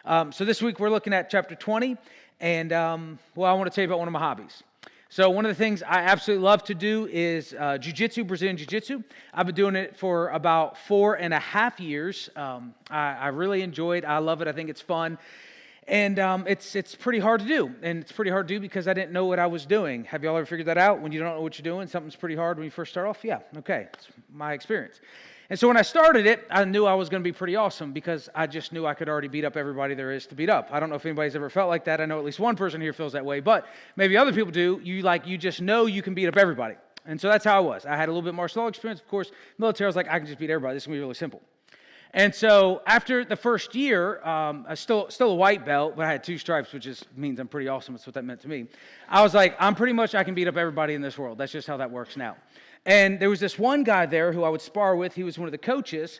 So this week we're looking at chapter 20, and I want to tell you about one of my hobbies. So one of the things I absolutely love to do is jiu-jitsu, Brazilian jiu-jitsu. I've been doing it for about 4.5 years. I really enjoy it. I love it. I think it's fun. And it's pretty hard to do. And it's pretty hard to do because I didn't know what I was doing. Have y'all ever figured that out? When you don't know what you're doing, something's pretty hard when you first start off? Yeah, okay. It's my experience. And so when I started it, I knew I was going to be pretty awesome because I just knew I could already beat up everybody there is to beat up. I don't know if anybody's ever felt like that. I know at least one person here feels that way, but maybe other people do. You just know you can beat up everybody. And so that's how I was. I had a little bit martial arts experience. Of course, military, I was like, I can just beat everybody. This is going to be really simple. And so after the first year, I still a white belt, but I had 2 stripes, which means I'm pretty awesome. That's what that meant to me. I was like, I can beat up everybody in this world. That's just how that works now. And there was this one guy there who I would spar with. He was one of the coaches.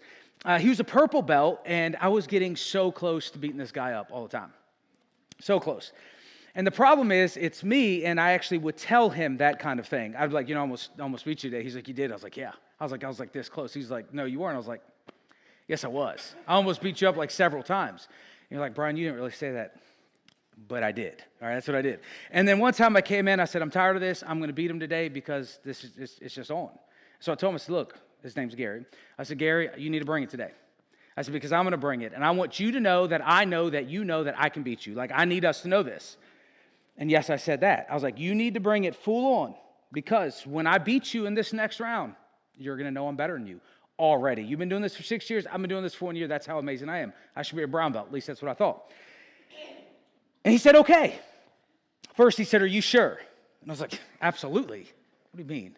He was a purple belt, and I was getting so close to beating this guy up all the time. So close. And the problem is, it's me, and I actually would tell him that kind of thing. I'd be like, almost beat you today. He's like, you did? I was like, yeah. I was like this close. He's like, no, you weren't. I was like, yes, I was. I almost beat you up like several times. And you're like, Brian, you didn't really say that. But I did. All right, that's what I did. And then one time I came in, I said, I'm tired of this. I'm going to beat him today because it's just on. So I told him, I said, look, his name's Gary. I said, Gary, you need to bring it today. I said, because I'm going to bring it. And I want you to know that I know that you know that I can beat you. Like, I need us to know this. And yes, I said that. I was like, you need to bring it full on because when I beat you in this next round, you're going to know I'm better than you. Already. You've been doing this for 6 years. I've been doing this for 1 year. That's how amazing I am. I should be a brown belt. At least that's what I thought. And he said, okay. First he said, are you sure? And I was like, absolutely. What do you mean?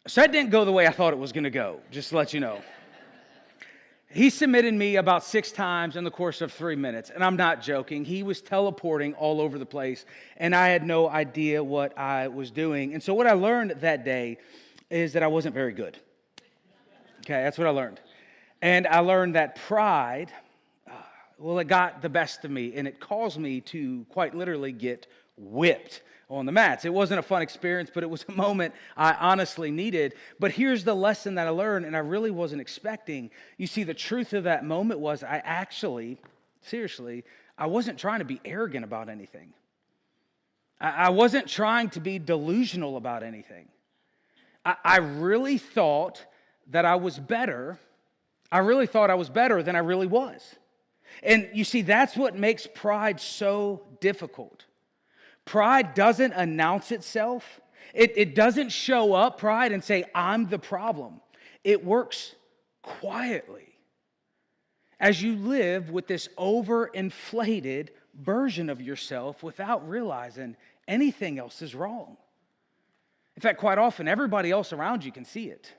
So that didn't go the way I thought it was going to go, just to let you know. He submitted me about 6 times in the course of 3 minutes. And I'm not joking. He was teleporting all over the place. And I had no idea what I was doing. And so what I learned that day is that I wasn't very good. Okay, that's what I learned. And I learned that pride, it got the best of me, and it caused me to quite literally get whipped on the mats. It wasn't a fun experience, but it was a moment I honestly needed. But here's the lesson that I learned, and I really wasn't expecting. You see, the truth of that moment was I wasn't trying to be arrogant about anything. I wasn't trying to be delusional about anything. I really thought that I was better. I really thought I was better than I really was. And you see, that's what makes pride so difficult. Pride doesn't announce itself. It doesn't show up, pride, and say, I'm the problem. It works quietly as you live with this overinflated version of yourself without realizing anything else is wrong. In fact, quite often, everybody else around you can see it,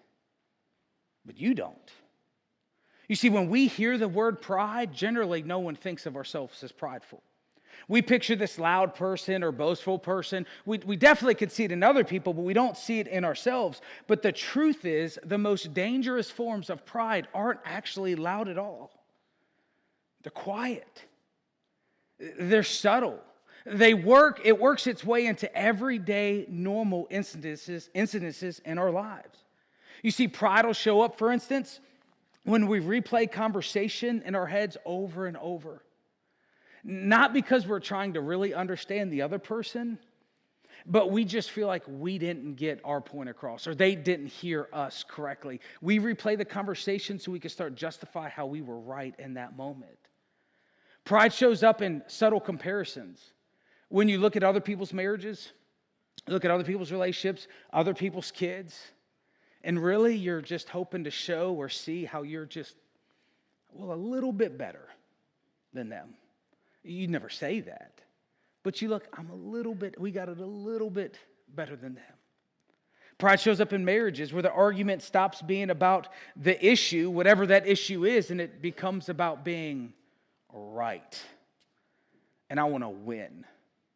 but you don't. You see, when we hear the word pride, generally no one thinks of ourselves as prideful. We picture this loud person or boastful person. We definitely could see it in other people, but we don't see it in ourselves. But the truth is, the most dangerous forms of pride aren't actually loud at all. They're quiet. They're subtle. It works its way into everyday normal incidences in our lives. You see, pride will show up, for instance, when we replay conversation in our heads over and over. Not because we're trying to really understand the other person, but we just feel like we didn't get our point across or they didn't hear us correctly. We replay the conversation so we can start justify how we were right in that moment. Pride shows up in subtle comparisons. When you look at other people's marriages, look at other people's relationships, other people's kids, and really, you're just hoping to show or see how you're just, a little bit better than them. You never say that. But you look, we got it a little bit better than them. Pride shows up in marriages where the argument stops being about the issue, whatever that issue is, and it becomes about being right. And I want to win.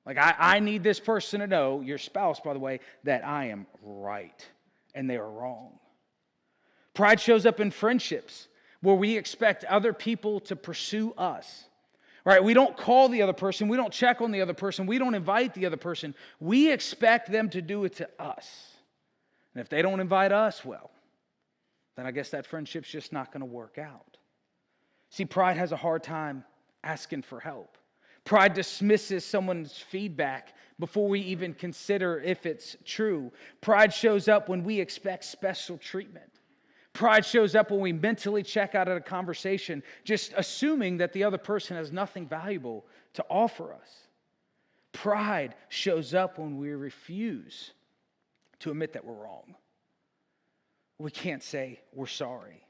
Like, I need this person to know, your spouse, by the way, that I am right. And they are wrong. Pride shows up in friendships where we expect other people to pursue us. Right? We don't call the other person. We don't check on the other person. We don't invite the other person. We expect them to do it to us. And if they don't invite us, then I guess that friendship's just not going to work out. See, pride has a hard time asking for help. Pride dismisses someone's feedback before we even consider if it's true. Pride shows up when we expect special treatment. Pride shows up when we mentally check out of a conversation, just assuming that the other person has nothing valuable to offer us. Pride shows up when we refuse to admit that we're wrong. We can't say we're sorry.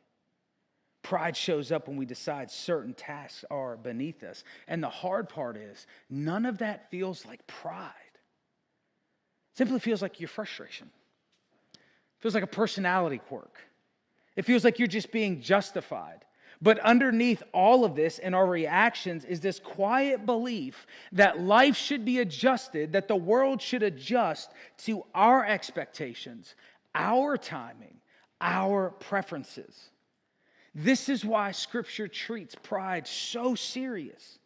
Pride shows up when we decide certain tasks are beneath us. And the hard part is, none of that feels like pride. It simply feels like your frustration. It feels like a personality quirk. It feels like you're just being justified. But underneath all of this and our reactions is this quiet belief that life should be adjusted, that the world should adjust to our expectations, our timing, our preferences. This is why Scripture treats pride so serious.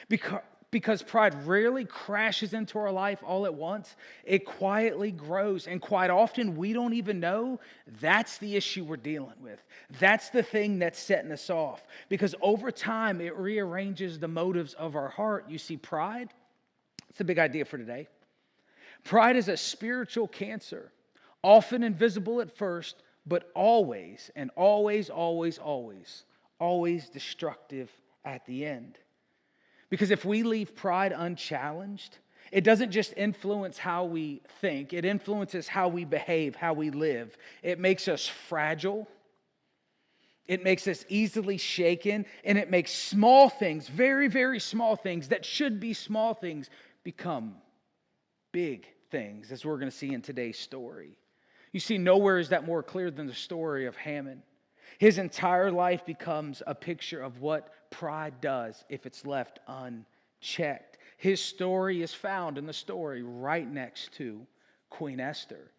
Because pride rarely crashes into our life all at once. It quietly grows. And quite often, we don't even know that's the issue we're dealing with. That's the thing that's setting us off. Because over time, it rearranges the motives of our heart. You see, pride, it's a big idea for today. Pride is a spiritual cancer, often invisible at first, but always destructive at the end. Because if we leave pride unchallenged, it doesn't just influence how we think, it influences how we behave, how we live. It makes us fragile, it makes us easily shaken, and it makes small things, very, very small things that should be small things, become big things, as we're going to see in today's story. You see, nowhere is that more clear than the story of Haman. His entire life becomes a picture of what pride does if it's left unchecked. His story is found in the story right next to Queen Esther.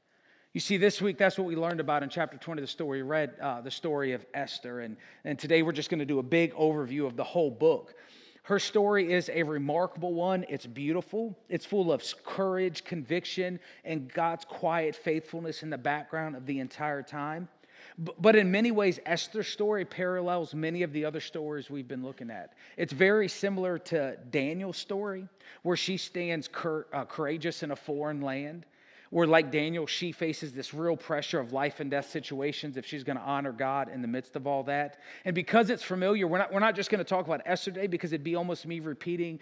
You see, this week, that's what we learned about in chapter 20 of the story. We read the story of Esther, and today we're just going to do a big overview of the whole book. Her story is a remarkable one. It's beautiful. It's full of courage, conviction, and God's quiet faithfulness in the background of the entire time. But in many ways, Esther's story parallels many of the other stories we've been looking at. It's very similar to Daniel's story, where she stands courageous in a foreign land, where like Daniel, she faces this real pressure of life and death situations if she's going to honor God in the midst of all that. And because it's familiar, we're not just going to talk about Esther today, because it'd be almost me repeating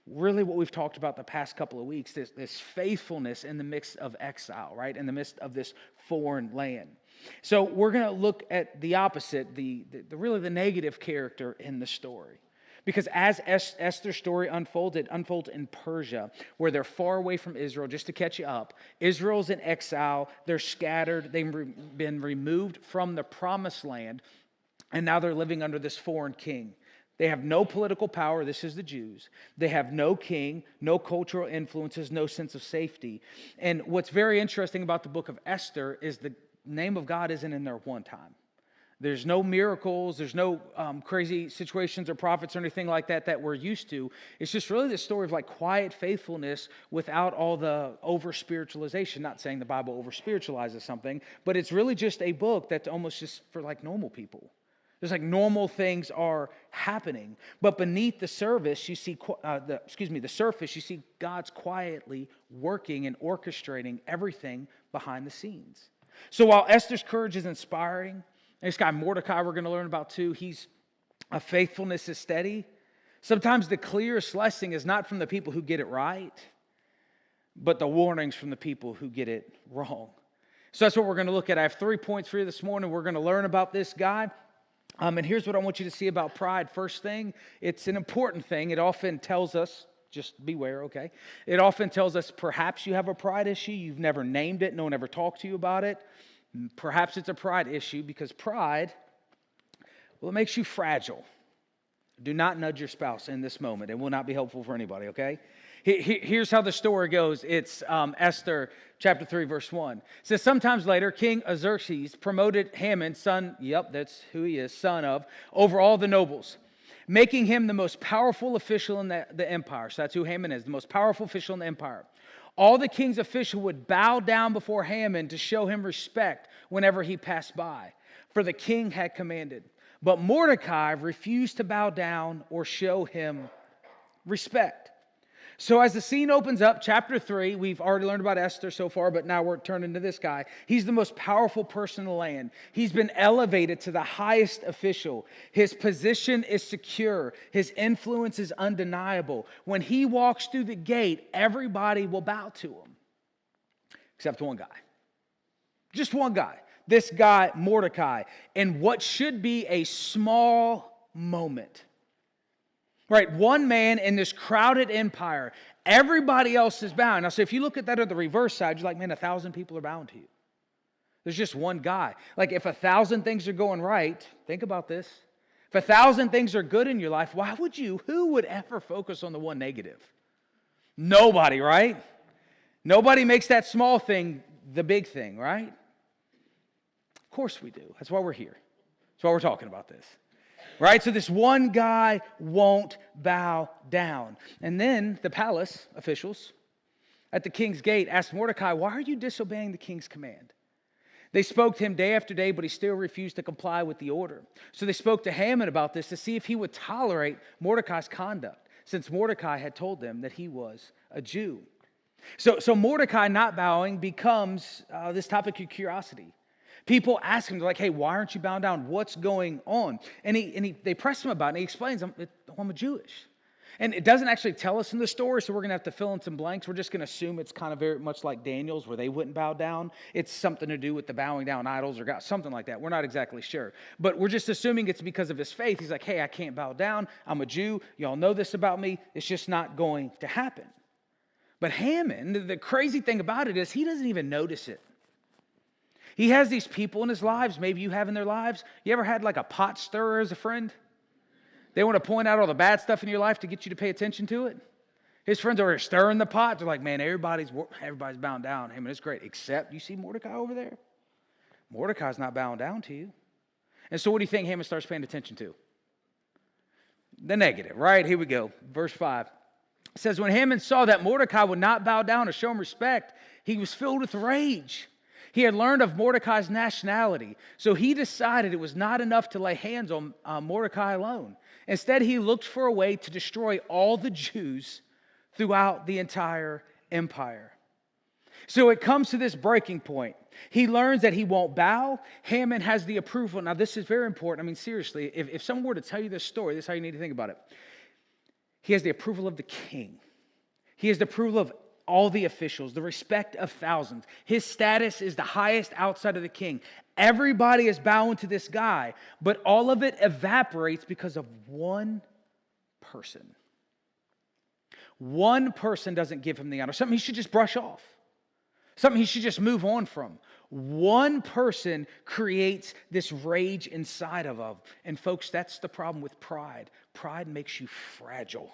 really what we've talked about the past couple of weeks, this faithfulness in the midst of exile, right? In the midst of this foreign land. So we're going to look at the opposite, the really the negative character in the story. Because as Esther's story unfolds, it unfolds in Persia, where they're far away from Israel. Just to catch you up, Israel's in exile. They're scattered. They've been removed from the promised land, and now they're living under this foreign king. They have no political power. This is the Jews. They have no king, no cultural influences, no sense of safety. And what's very interesting about the book of Esther is the name of God isn't in there one time. There's no miracles, there's no crazy situations or prophets or anything like that we're used to. It's just really this story of like quiet faithfulness without all the over-spiritualization. Not saying the Bible over-spiritualizes something, but it's really just a book that's almost just for like normal people. There's like normal things are happening, but beneath the surface, you see the surface, you see God's quietly working and orchestrating everything behind the scenes. So while Esther's courage is inspiring, and this guy Mordecai we're going to learn about too, a faithfulness is steady. Sometimes the clearest lesson is not from the people who get it right, but the warnings from the people who get it wrong. So that's what we're going to look at. I have 3 points for you this morning. We're going to learn about this guy. And here's what I want you to see about pride. First thing, it's an important thing. It often tells us, just beware, okay? It often tells us perhaps you have a pride issue. You've never named it. No one ever talked to you about it. Perhaps it's a pride issue, because pride, well, it makes you fragile. Do not nudge your spouse in this moment. It will not be helpful for anybody, okay? Here's how the story goes. It's Esther chapter 3, verse 1. It says, sometimes later, King Xerxes promoted Haman, son of, over all the nobles, making him the most powerful official in the empire. So that's who Haman is, the most powerful official in the empire. All the king's officials would bow down before Haman to show him respect whenever he passed by. For the king had commanded, But Mordecai refused to bow down or show him respect. So as the scene opens up, chapter 3, we've already learned about Esther so far, but now we're turning to this guy. He's the most powerful person in the land. He's been elevated to the highest official. His position is secure. His influence is undeniable. When he walks through the gate, everybody will bow to him. Except one guy. Just one guy. This guy, Mordecai, in what should be a small moment. Right, one man in this crowded empire. Everybody else is bowing. Now, so if you look at that on the reverse side, you're like, man, 1,000 people are bowing to you. There's just one guy. Like, if 1,000 things are going right, think about this. If 1,000 things are good in your life, who would ever focus on the one negative? Nobody, right? Nobody makes that small thing the big thing, right? Of course we do. That's why we're here. That's why we're talking about this. Right? So this one guy won't bow down. And then the palace officials at the king's gate asked Mordecai, why are you disobeying the king's command? They spoke to him day after day, but he still refused to comply with the order. So they spoke to Haman about this to see if he would tolerate Mordecai's conduct, since Mordecai had told them that he was a Jew. So Mordecai not bowing becomes this topic of curiosity. People ask him, they're like, hey, why aren't you bowing down? What's going on? And they press him about it, and he explains, I'm Jewish. And it doesn't actually tell us in the story, so we're going to have to fill in some blanks. We're just going to assume it's kind of very much like Daniel's, where they wouldn't bow down. It's something to do with the bowing down idols or God, something like that. We're not exactly sure. But we're just assuming it's because of his faith. He's like, hey, I can't bow down. I'm a Jew. Y'all know this about me. It's just not going to happen. But Haman, the crazy thing about it is he doesn't even notice it. He has these people in his lives, maybe you have in their lives. You ever had like a pot stirrer as a friend? They want to point out all the bad stuff in your life to get you to pay attention to it. His friends are stirring the pot. They're like, man, everybody's bowing down. Hey, man, it's great. Except, you see Mordecai over there? Mordecai's not bowing down to you. And so what do you think Haman starts paying attention to? The negative, right? Here we go. Verse 5. It says, when Haman saw that Mordecai would not bow down or show him respect, he was filled with rage. He had learned of Mordecai's nationality, so he decided it was not enough to lay hands on Mordecai alone. Instead, he looked for a way to destroy all the Jews throughout the entire empire. So it comes to this breaking point. He learns that he won't bow. Haman has the approval. Now, this is very important. I mean, seriously, if someone were to tell you this story, this is how you need to think about it. He has the approval of the king. He has the approval of all the officials, the respect of thousands. His status is the highest outside of the king. Everybody is bowing to this guy, but all of it evaporates because of one person. One person doesn't give him the honor. Something he should just brush off. Something he should just move on from. One person creates this rage inside of him. And folks, that's the problem with pride. Pride makes you fragile.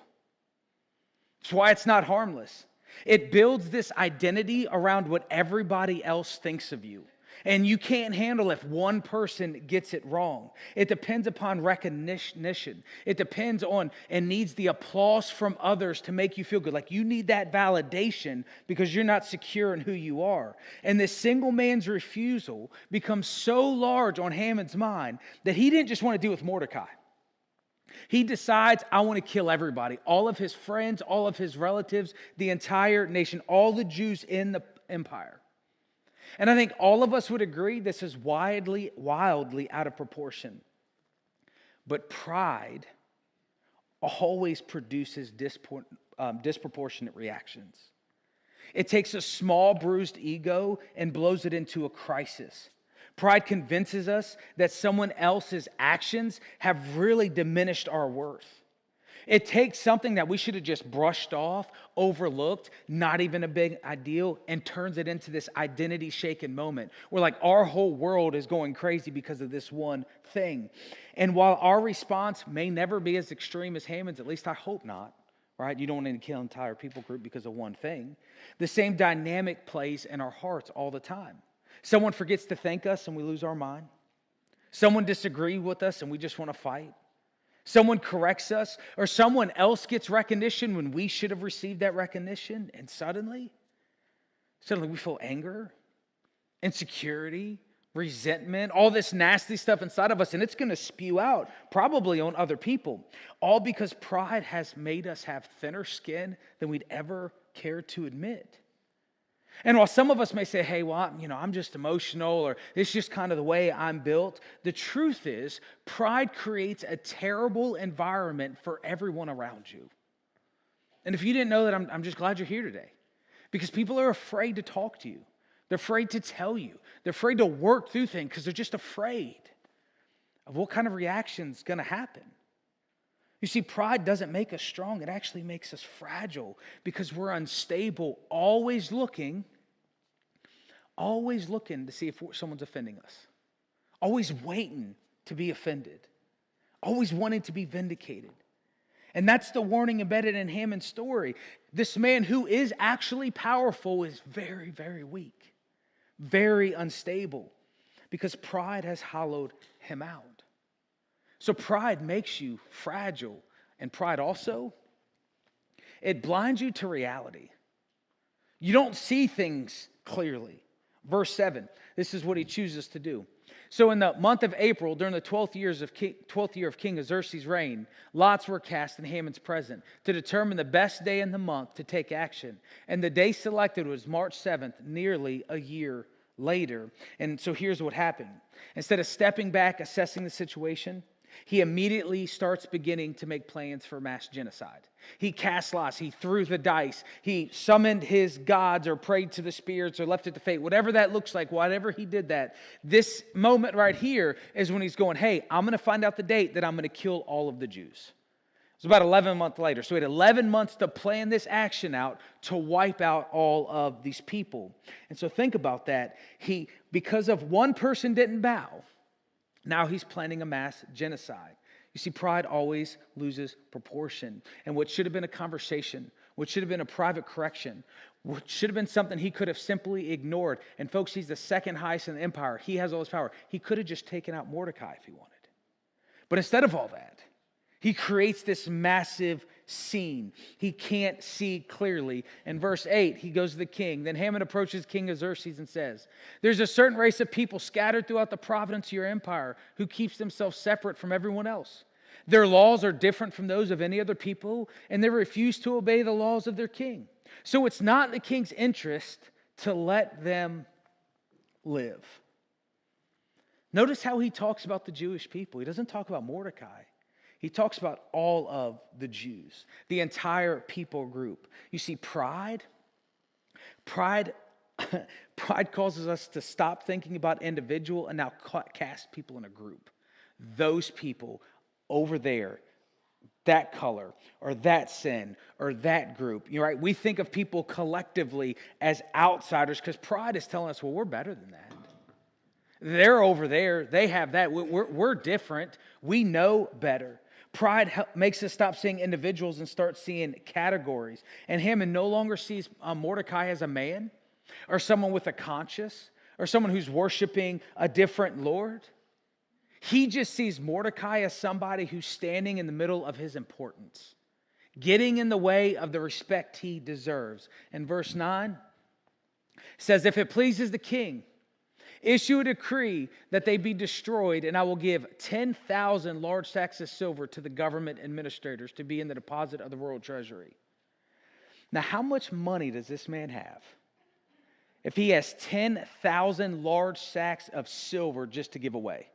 That's why it's not harmless. It builds this identity around what everybody else thinks of you. And you can't handle if one person gets it wrong. It depends upon recognition. It depends on and needs the applause from others to make you feel good. Like you need that validation because you're not secure in who you are. And this single man's refusal becomes so large on Haman's mind that he didn't just want to deal with Mordecai. He decides, I want to kill everybody. All of his friends, all of his relatives, the entire nation, all the Jews in the empire. And I think all of us would agree this is wildly out of proportion. But pride always produces disproportionate reactions. It takes a small bruised ego and blows it into a crisis. Pride convinces us that someone else's actions have really diminished our worth. It takes something that we should have just brushed off, overlooked, not even a big ideal, and turns it into this identity-shaken moment where like our whole world is going crazy because of this one thing. And while our response may never be as extreme as Haman's, at least I hope not, right? You don't want to kill an entire people group because of one thing. The same dynamic plays in our hearts all the time. Someone forgets to thank us and we lose our mind. Someone disagrees with us and we just want to fight. Someone corrects us or someone else gets recognition when we should have received that recognition. And suddenly we feel anger, insecurity, resentment, all this nasty stuff inside of us, and it's going to spew out probably on other people, all because pride has made us have thinner skin than we'd ever care to admit. And while some of us may say, hey, well, I'm just emotional, or it's just kind of the way I'm built, the truth is pride creates a terrible environment for everyone around you. And if you didn't know that, I'm just glad you're here today, because people are afraid to talk to you. They're afraid to tell you. They're afraid to work through things because they're just afraid of what kind of reaction is going to happen. You see, pride doesn't make us strong. It actually makes us fragile because we're unstable, always looking to see if someone's offending us, always waiting to be offended, always wanting to be vindicated. And that's the warning embedded in Haman's story. This man who is actually powerful is very, very weak, very unstable, because pride has hollowed him out. So pride makes you fragile, and pride also, it blinds you to reality. You don't see things clearly. Verse 7, this is what he chooses to do. So in the month of April, during the 12th year of King Xerxes' reign, lots were cast in Haman's presence to determine the best day in the month to take action. And the day selected was March 7th, nearly a year later. And so here's what happened. Instead of stepping back, assessing the situation, he immediately starts beginning to make plans for mass genocide. He cast lots. He threw the dice. He summoned his gods or prayed to the spirits or left it to fate. Whatever that looks like, whatever he did that, this moment right here is when he's going, hey, I'm going to find out the date that I'm going to kill all of the Jews. It's about 11 months later. So he had 11 months to plan this action out to wipe out all of these people. And so think about that. Because of one person didn't bow, now he's planning a mass genocide. You see, pride always loses proportion. And what should have been a conversation, what should have been a private correction, what should have been something he could have simply ignored. And folks, he's the second highest in the empire. He has all this power. He could have just taken out Mordecai if he wanted. But instead of all that, he creates this massive scene. He can't see clearly. In verse 8, he goes to the king. Then Haman approaches King Xerxes and says, there's a certain race of people scattered throughout the province of your empire who keeps themselves separate from everyone else. Their laws are different from those of any other people, and they refuse to obey the laws of their king. So it's not in the king's interest to let them live. Notice how he talks about the Jewish people. He doesn't talk about Mordecai. He talks about all of the Jews, the entire people group. You see, pride causes us to stop thinking about individual and now cast people in a group. Those people over there, that color or that sin or that group. You're right. We think of people collectively as outsiders because pride is telling us, well, we're better than that. They're over there. They have that. We're different. We know better. Pride makes us stop seeing individuals and start seeing categories. And Haman no longer sees Mordecai as a man or someone with a conscience or someone who's worshiping a different Lord. He just sees Mordecai as somebody who's standing in the middle of his importance, getting in the way of the respect he deserves. And verse 9 says, if it pleases the king, issue a decree that they be destroyed, and I will give 10,000 large sacks of silver to the government administrators to be in the deposit of the royal treasury. Now, how much money does this man have if he has 10,000 large sacks of silver just to give away?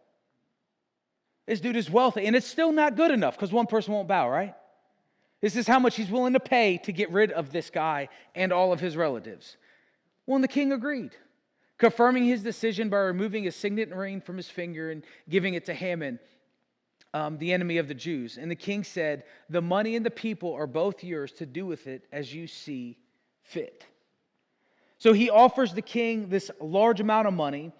This dude is wealthy, and it's still not good enough because one person won't bow, right? This is how much he's willing to pay to get rid of this guy and all of his relatives. Well, and the king agreed, confirming his decision by removing his signet ring from his finger and giving it to Haman, the enemy of the Jews. And the king said, the money and the people are both yours to do with it as you see fit. So he offers the king this large amount of money,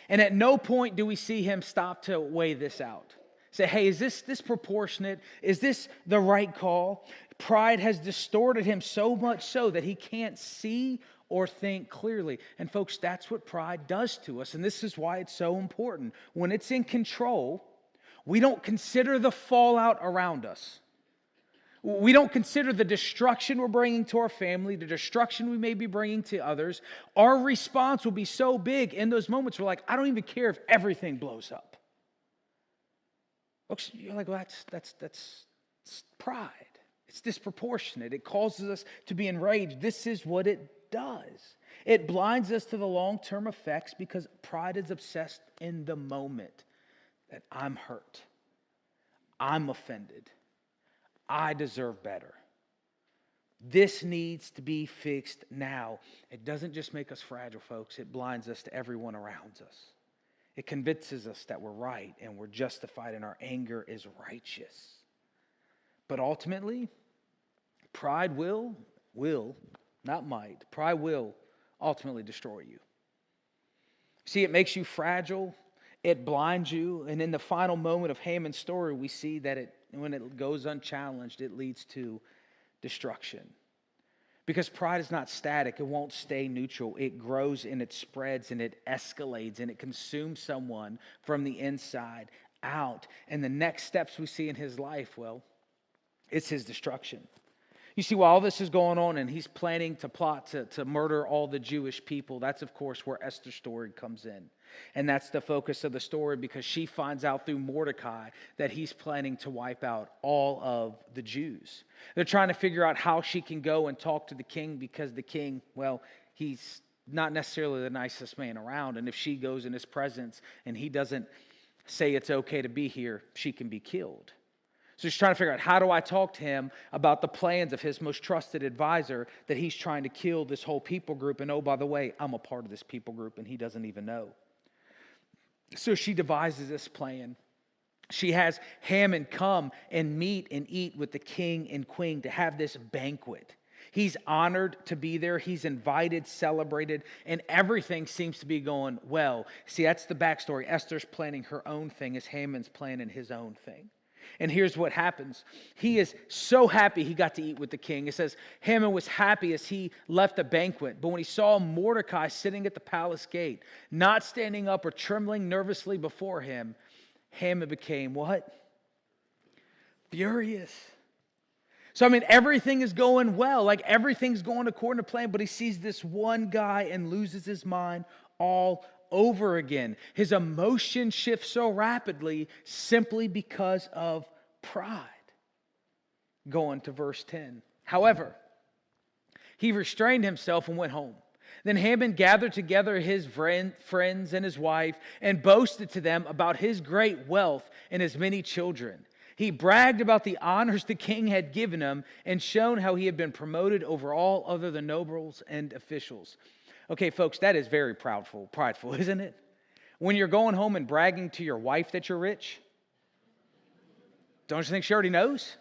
and at no point do we see him stop to weigh this out. Say, hey, is this proportionate? Is this the right call? Pride has distorted him so much so that he can't see or think clearly. And folks, that's what pride does to us. And this is why it's so important. When it's in control, we don't consider the fallout around us. We don't consider the destruction we're bringing to our family, the destruction we may be bringing to others. Our response will be so big in those moments. We're like, I don't even care if everything blows up. Folks, you're like, well, that's pride. It's disproportionate. It causes us to be enraged. This is what it does. It blinds us to the long-term effects because pride is obsessed in the moment that I'm hurt. I'm offended. I deserve better. This needs to be fixed now. It doesn't just make us fragile, folks. It blinds us to everyone around us. It convinces us that we're right and we're justified and our anger is righteous. But ultimately, pride will, not might, pride will ultimately destroy you. See, it makes you fragile. It blinds you. And in the final moment of Haman's story, we see that when it goes unchallenged, it leads to destruction. Because pride is not static. It won't stay neutral. It grows and it spreads and it escalates and it consumes someone from the inside out. And the next steps we see in his life, well, it's his destruction. You see, while all this is going on and he's planning to plot to murder all the Jewish people, that's, of course, where Esther's story comes in. And that's the focus of the story because she finds out through Mordecai that he's planning to wipe out all of the Jews. They're trying to figure out how she can go and talk to the king because the king, well, he's not necessarily the nicest man around. And if she goes in his presence and he doesn't say it's okay to be here, she can be killed. So she's trying to figure out, how do I talk to him about the plans of his most trusted advisor that he's trying to kill this whole people group? And oh, by the way, I'm a part of this people group and he doesn't even know. So she devises this plan. She has Haman come and meet and eat with the king and queen to have this banquet. He's honored to be there. He's invited, celebrated, and everything seems to be going well. See, that's the backstory. Esther's planning her own thing as Haman's planning his own thing. And here's what happens. He is so happy he got to eat with the king. It says Haman was happy as he left the banquet. But when he saw Mordecai sitting at the palace gate, not standing up or trembling nervously before him, Haman became what? Furious. So, I mean, everything is going well. Like everything's going according to plan. But he sees this one guy and loses his mind all over again. His emotion shifts so rapidly simply because of pride. Going to verse 10. However, he restrained himself and went home. Then Haman gathered together his friends and his wife and boasted to them about his great wealth and his many children. He bragged about the honors the king had given him and shown how he had been promoted over all other the nobles and officials. Okay, folks, that is very prideful, isn't it? When you're going home and bragging to your wife that you're rich, don't you think she already knows?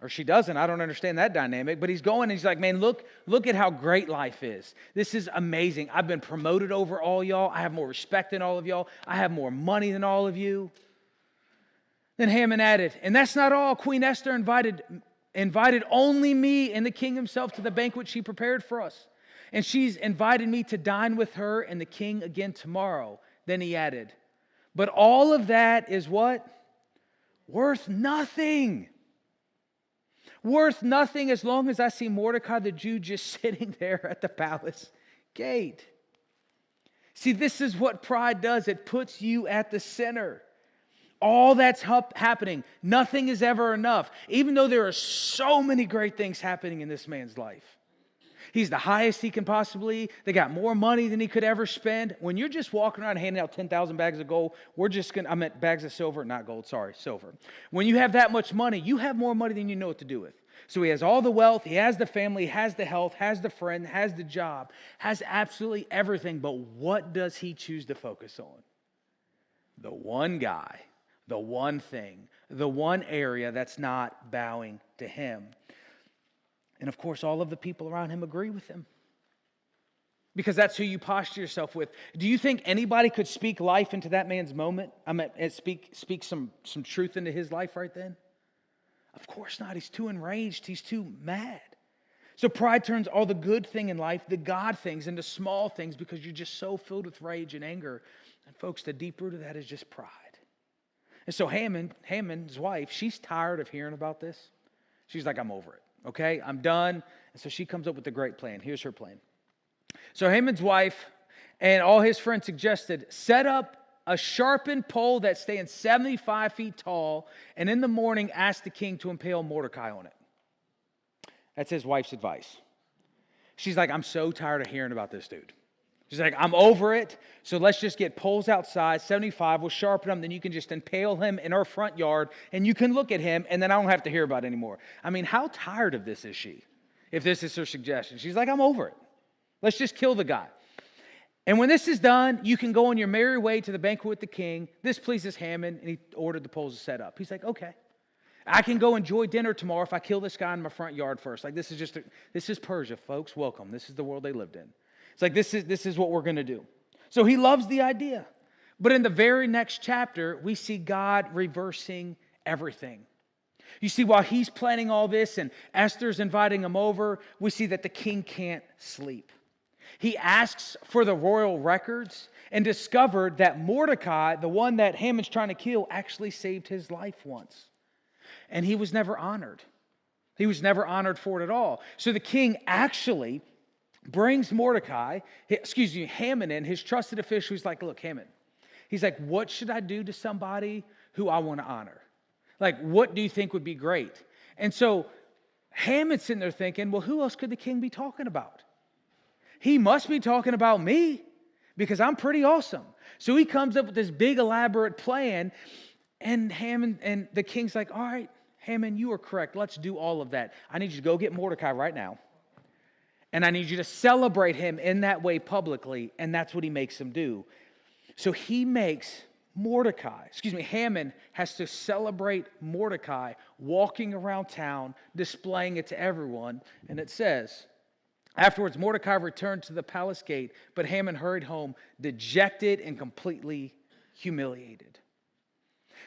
Or she doesn't. I don't understand that dynamic. But he's going and he's like, man, look at how great life is. This is amazing. I've been promoted over all y'all. I have more respect than all of y'all. I have more money than all of you. Then Haman added, and that's not all. Queen Esther invited only me and the king himself to the banquet she prepared for us. And she's invited me to dine with her and the king again tomorrow. Then he added, but all of that is what? Worth nothing. Worth nothing as long as I see Mordecai the Jew just sitting there at the palace gate. See, this is what pride does. It puts you at the center. All that's happening, nothing is ever enough. Even though there are so many great things happening in this man's life. He's the highest he can possibly. They got more money than he could ever spend. When you're just walking around handing out 10,000 bags of gold, I meant bags of silver, not gold, sorry, silver. When you have that much money, you have more money than you know what to do with. So he has all the wealth, he has the family, he has the health, has the friend, has the job, has absolutely everything. But what does he choose to focus on? The one guy, the one thing, the one area that's not bowing to him. And of course, all of the people around him agree with him. Because that's who you posture yourself with. Do you think anybody could speak life into that man's moment? Speak some truth into his life right then? Of course not. He's too enraged. He's too mad. So pride turns all the good thing in life, the God things, into small things because you're just so filled with rage and anger. And folks, the deep root of that is just pride. And so Haman's wife, she's tired of hearing about this. She's like, I'm over it. Okay, I'm done. And so she comes up with a great plan. Here's her plan. So Haman's wife and all his friends suggested, set up a sharpened pole that stands 75 feet tall, and in the morning ask the king to impale Mordecai on it. That's his wife's advice. She's like, I'm so tired of hearing about this dude. She's like, I'm over it, so let's just get poles outside, 75, we'll sharpen them, then you can just impale him in our front yard, and you can look at him, and then I don't have to hear about it anymore. I mean, how tired of this is she, if this is her suggestion? She's like, I'm over it. Let's just kill the guy. And when this is done, you can go on your merry way to the banquet with the king. This pleases Haman, and he ordered the poles to set up. He's like, okay. I can go enjoy dinner tomorrow if I kill this guy in my front yard first. Like, this is Persia, folks. Welcome. This is the world they lived in. It's like, this is what we're going to do. So he loves the idea. But in the very next chapter, we see God reversing everything. You see, while he's planning all this and Esther's inviting him over, we see that the king can't sleep. He asks for the royal records and discovered that Mordecai, the one that Haman's trying to kill, actually saved his life once. And he was never honored. He was never honored for it at all. So the king actually brings Haman in, his trusted official. He's like, look, Haman. He's like, what should I do to somebody who I want to honor? Like, what do you think would be great? And so Haman's sitting there thinking, well, who else could the king be talking about? He must be talking about me because I'm pretty awesome. So he comes up with this big elaborate plan, and Haman and the king's like, all right, Haman, you are correct. Let's do all of that. I need you to go get Mordecai right now. And I need you to celebrate him in that way publicly. And that's what he makes him do. So he makes Haman has to celebrate Mordecai walking around town, displaying it to everyone. And it says, afterwards, Mordecai returned to the palace gate, but Haman hurried home, dejected and completely humiliated.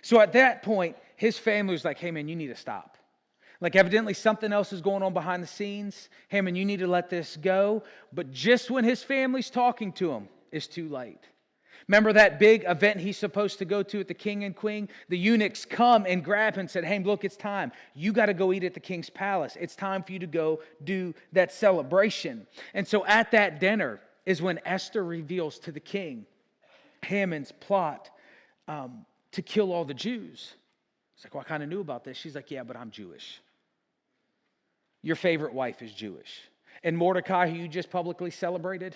So at that point, his family was like, hey man, you need to stop. Like evidently something else is going on behind the scenes. Haman, you need to let this go. But just when his family's talking to him, it's too late. Remember that big event he's supposed to go to at the king and queen? The eunuchs come and grab him and said, hey, look, it's time. You got to go eat at the king's palace. It's time for you to go do that celebration. And so at that dinner is when Esther reveals to the king Haman's plot to kill all the Jews. He's like, well, I kind of knew about this. She's like, yeah, but I'm Jewish. Your favorite wife is Jewish. And Mordecai, who you just publicly celebrated,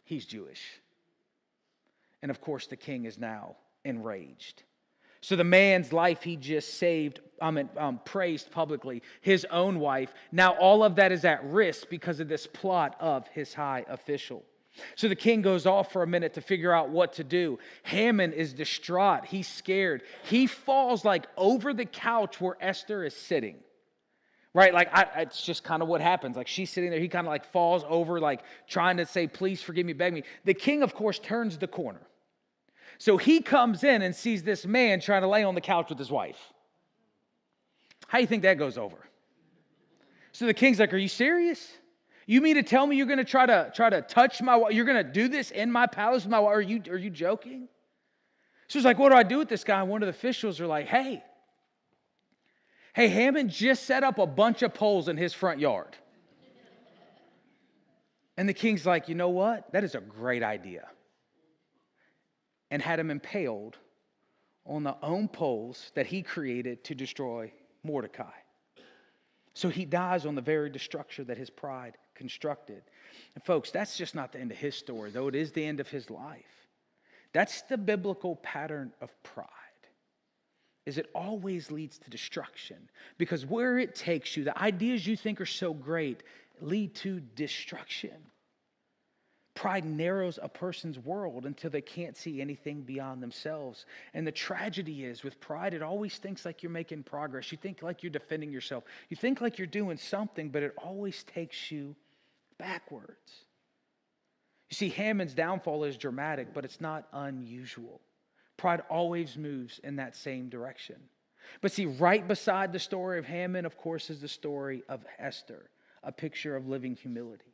he's Jewish. And of course, the king is now enraged. So the man's life he just saved, praised publicly, his own wife. Now all of that is at risk because of this plot of his high official. So the king goes off for a minute to figure out what to do. Haman is distraught. He's scared. He falls like over the couch where Esther is sitting. Right? Like, it's just kind of what happens. Like, she's sitting there. He kind of like falls over, like trying to say, please forgive me, beg me. The king, of course, turns the corner. So he comes in and sees this man trying to lay on the couch with his wife. How do you think that goes over? So the king's like, are you serious? You mean to tell me you're going to try to touch my wife? You're going to do this in my palace with my wife? Are you joking? So he's like, what do I do with this guy? And one of the officials are like, hey, Haman just set up a bunch of poles in his front yard. And the king's like, you know what? That is a great idea. And had him impaled on the own poles that he created to destroy Mordecai. So he dies on the very destruction that his pride constructed. And folks, that's just not the end of his story, though it is the end of his life. That's the biblical pattern of pride. Is it always leads to destruction. Because where it takes you, the ideas you think are so great lead to destruction. Pride narrows a person's world until they can't see anything beyond themselves. And the tragedy is, with pride, it always thinks like you're making progress. You think like you're defending yourself. You think like you're doing something, but it always takes you backwards. You see, Haman's downfall is dramatic, but it's not unusual. Pride always moves in that same direction. But see, right beside the story of Haman, of course, is the story of Esther, a picture of living humility.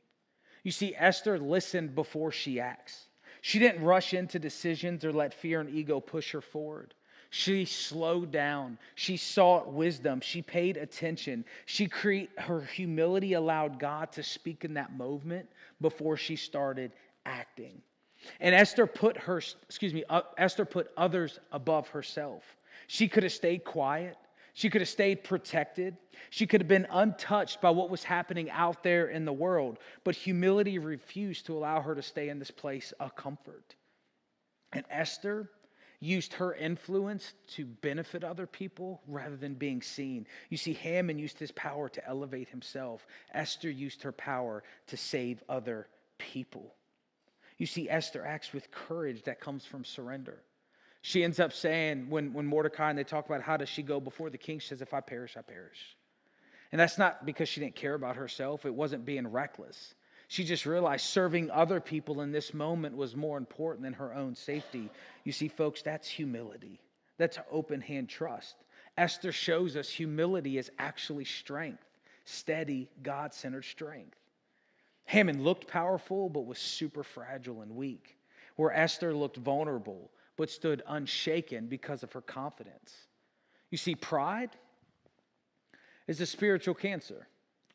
You see, Esther listened before she acts. She didn't rush into decisions or let fear and ego push her forward. She slowed down. She sought wisdom. She paid attention. Her humility allowed God to speak in that moment before she started acting. And Esther put others above herself. She could have stayed quiet. She could have stayed protected. She could have been untouched by what was happening out there in the world. But humility refused to allow her to stay in this place of comfort. And Esther used her influence to benefit other people rather than being seen. You see, Haman used his power to elevate himself. Esther used her power to save other people. You see, Esther acts with courage that comes from surrender. She ends up saying, when Mordecai and they talk about how does she go before the king, she says, if I perish, I perish. And that's not because she didn't care about herself. It wasn't being reckless. She just realized serving other people in this moment was more important than her own safety. You see, folks, that's humility. That's open hand trust. Esther shows us humility is actually strength, steady, God-centered strength. Haman looked powerful, but was super fragile and weak, where Esther looked vulnerable, but stood unshaken because of her confidence. You see, pride is a spiritual cancer,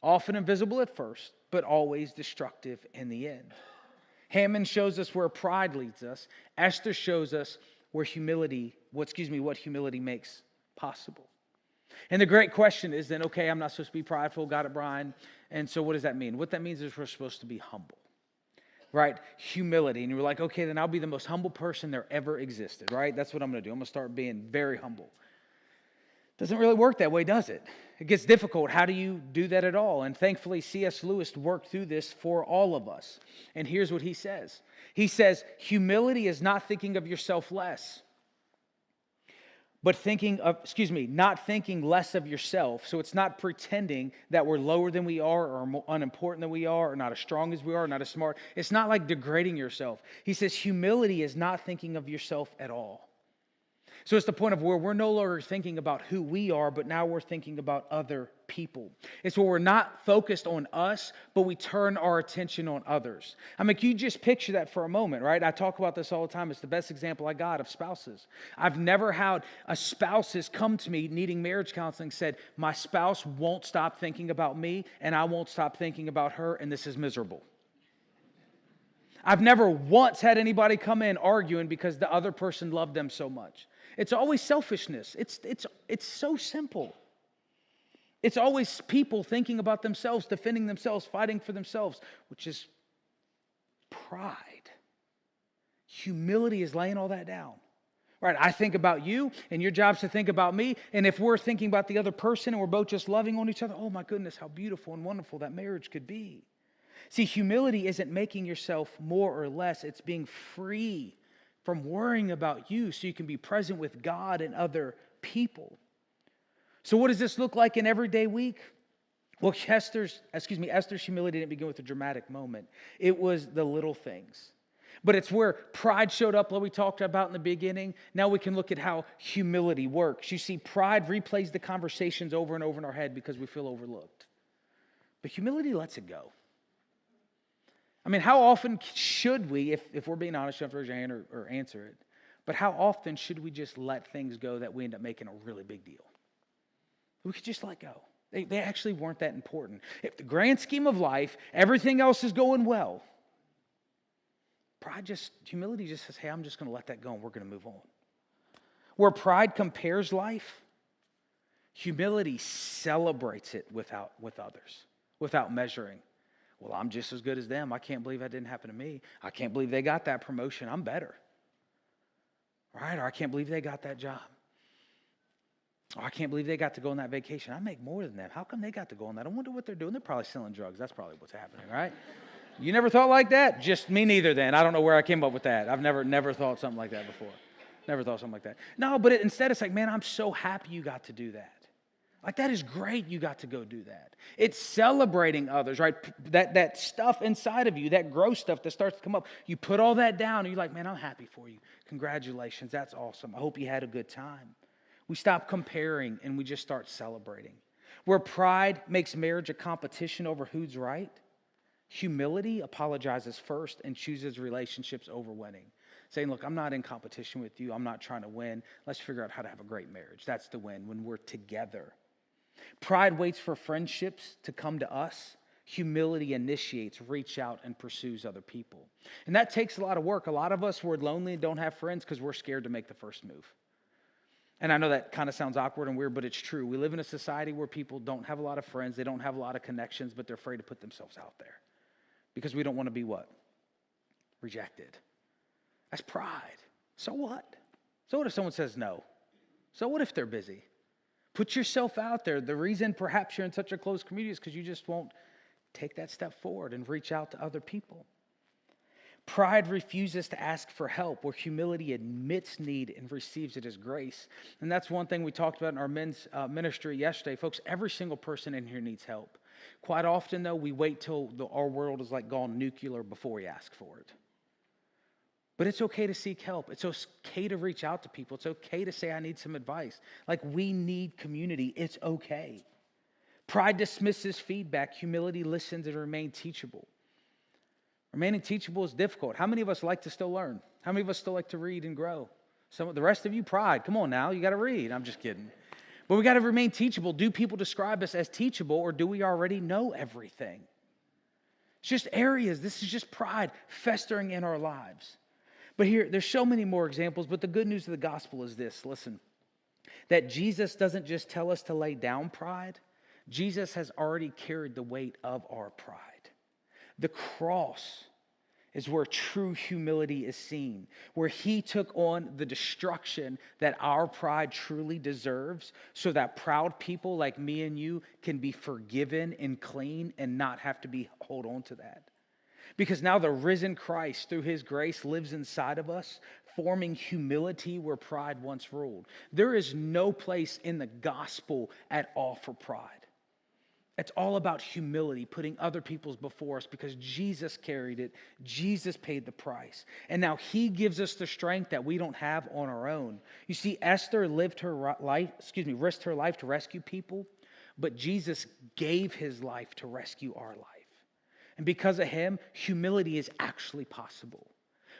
often invisible at first, but always destructive in the end. Haman shows us where pride leads us. Esther shows us what humility makes possible. And the great question is then, okay, I'm not supposed to be prideful, got it, Brian. And so what does that mean? What that means is we're supposed to be humble, right? Humility. And you're like, okay, then I'll be the most humble person there ever existed, right? That's what I'm going to do. I'm going to start being very humble. Doesn't really work that way, does it? It gets difficult. How do you do that at all? And thankfully, C.S. Lewis worked through this for all of us. And here's what he says. He says, humility is not thinking of yourself less, but not thinking less of yourself. So it's not pretending that we're lower than we are or more unimportant than we are or not as strong as we are, or not as smart. It's not like degrading yourself. He says humility is not thinking of yourself at all. So it's the point of where we're no longer thinking about who we are, but now we're thinking about other people. It's where we're not focused on us, but we turn our attention on others. I mean, you just picture that for a moment, right? I talk about this all the time. It's the best example I got of spouses. I've never had a spouse has come to me needing marriage counseling, said, my spouse won't stop thinking about me, and I won't stop thinking about her, and this is miserable. I've never once had anybody come in arguing because the other person loved them so much. It's always selfishness. It's so simple. It's always people thinking about themselves, defending themselves, fighting for themselves, which is pride. Humility is laying all that down. Right? I think about you, and your job's to think about me. And if we're thinking about the other person and we're both just loving on each other, oh my goodness, how beautiful and wonderful that marriage could be. See, humility isn't making yourself more or less. It's being free from worrying about you so you can be present with God and other people. So what does this look like in everyday week? Well, Esther's humility didn't begin with a dramatic moment. It was the little things. But it's where pride showed up, like we talked about in the beginning. Now we can look at how humility works. You see, pride replays the conversations over and over in our head because we feel overlooked. But humility lets it go. I mean, how often should we, if we're being honest, you have to raise your hand or answer it, but how often should we just let things go that we end up making a really big deal? We could just let go. They actually weren't that important. If the grand scheme of life, everything else is going well, humility just says, hey, I'm just going to let that go and we're going to move on. Where pride compares life, humility celebrates it with others, without measuring. Well, I'm just as good as them. I can't believe that didn't happen to me. I can't believe they got that promotion. I'm better. Right? Or I can't believe they got that job. Or I can't believe they got to go on that vacation. I make more than them. How come they got to go on that? I wonder what they're doing. They're probably selling drugs. That's probably what's happening, right? You never thought like that? Just me neither then. I don't know where I came up with that. I've never thought something like that before. Never thought something like that. No, but instead it's like, man, I'm so happy you got to do that. Like, that is great you got to go do that. It's celebrating others, right? That stuff inside of you, that gross stuff that starts to come up, you put all that down and you're like, man, I'm happy for you. Congratulations, that's awesome. I hope you had a good time. We stop comparing and we just start celebrating. Where pride makes marriage a competition over who's right, humility apologizes first and chooses relationships over winning. saying, look, I'm not in competition with you. I'm not trying to win. Let's figure out how to have a great marriage. That's the win, when we're together. Pride waits for friendships to come to us. Humility initiates, reach out, and pursues other people. And that takes a lot of work. A lot of us, we're lonely and don't have friends because we're scared to make the first move. And I know that kind of sounds awkward and weird, but it's true. We live in a society where people don't have a lot of friends. They don't have a lot of connections, but they're afraid to put themselves out there because we don't want to be what? Rejected. That's pride. So what? So what if someone says no? So what if they're busy? Put yourself out there. The reason perhaps you're in such a close community is because you just won't take that step forward and reach out to other people. Pride refuses to ask for help, where humility admits need and receives it as grace. And that's one thing we talked about in our men's ministry yesterday. Folks, every single person in here needs help. Quite often, though, we wait till our world is like gone nuclear before we ask for it. But it's okay to seek help. It's okay to reach out to people. It's okay to say, I need some advice. Like, we need community. It's okay. Pride dismisses feedback. Humility listens and remains teachable. Remaining teachable is difficult. How many of us like to still learn? How many of us still like to read and grow? The rest of you, pride. Come on now, you got to read. I'm just kidding. But we got to remain teachable. Do people describe us as teachable, or do we already know everything? It's just areas. This is just pride festering in our lives. But here, there's so many more examples, but the good news of the gospel is this. Listen, that Jesus doesn't just tell us to lay down pride. Jesus has already carried the weight of our pride. The cross is where true humility is seen, where he took on the destruction that our pride truly deserves, so that proud people like me and you can be forgiven and clean and not have to hold on to that. Because now the risen Christ, through his grace, lives inside of us, forming humility where pride once ruled. There is no place in the gospel at all for pride. It's all about humility, putting other people's before us, because Jesus carried it. Jesus paid the price. And now he gives us the strength that we don't have on our own. You see, Esther risked her life to rescue people, but Jesus gave his life to rescue our life. And because of him, humility is actually possible.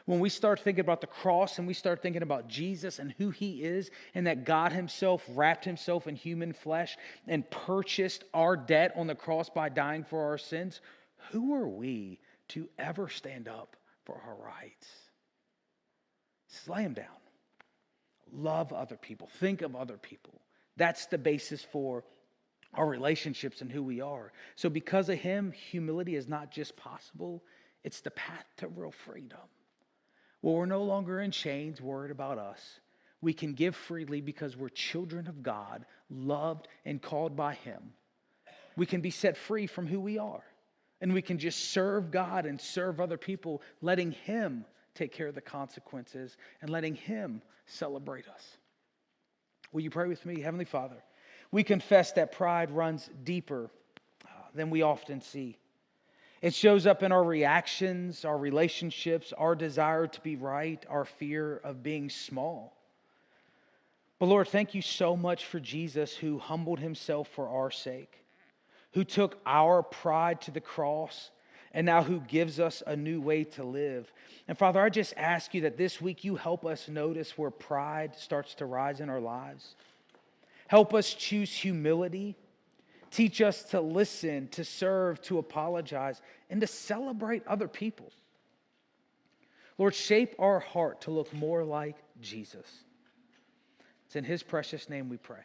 When we start thinking about the cross and we start thinking about Jesus and who he is, and that God himself wrapped himself in human flesh and purchased our debt on the cross by dying for our sins, who are we to ever stand up for our rights? Just lay them down. Love other people. Think of other people. That's the basis for our relationships and who we are. So because of him, humility is not just possible, it's the path to real freedom. Well, we're no longer in chains, worried about us. We can give freely because we're children of God, loved and called by him. We can be set free from who we are. And we can just serve God and serve other people, letting him take care of the consequences and letting him celebrate us. Will you pray with me? Heavenly Father, we confess that pride runs deeper than we often see. It shows up in our reactions, our relationships, our desire to be right, our fear of being small. But Lord, thank you so much for Jesus, who humbled himself for our sake, who took our pride to the cross, and now who gives us a new way to live. And Father, I just ask you that this week you help us notice where pride starts to rise in our lives. Help us choose humility. Teach us to listen, to serve, to apologize, and to celebrate other people. Lord, shape our heart to look more like Jesus. It's in his precious name we pray.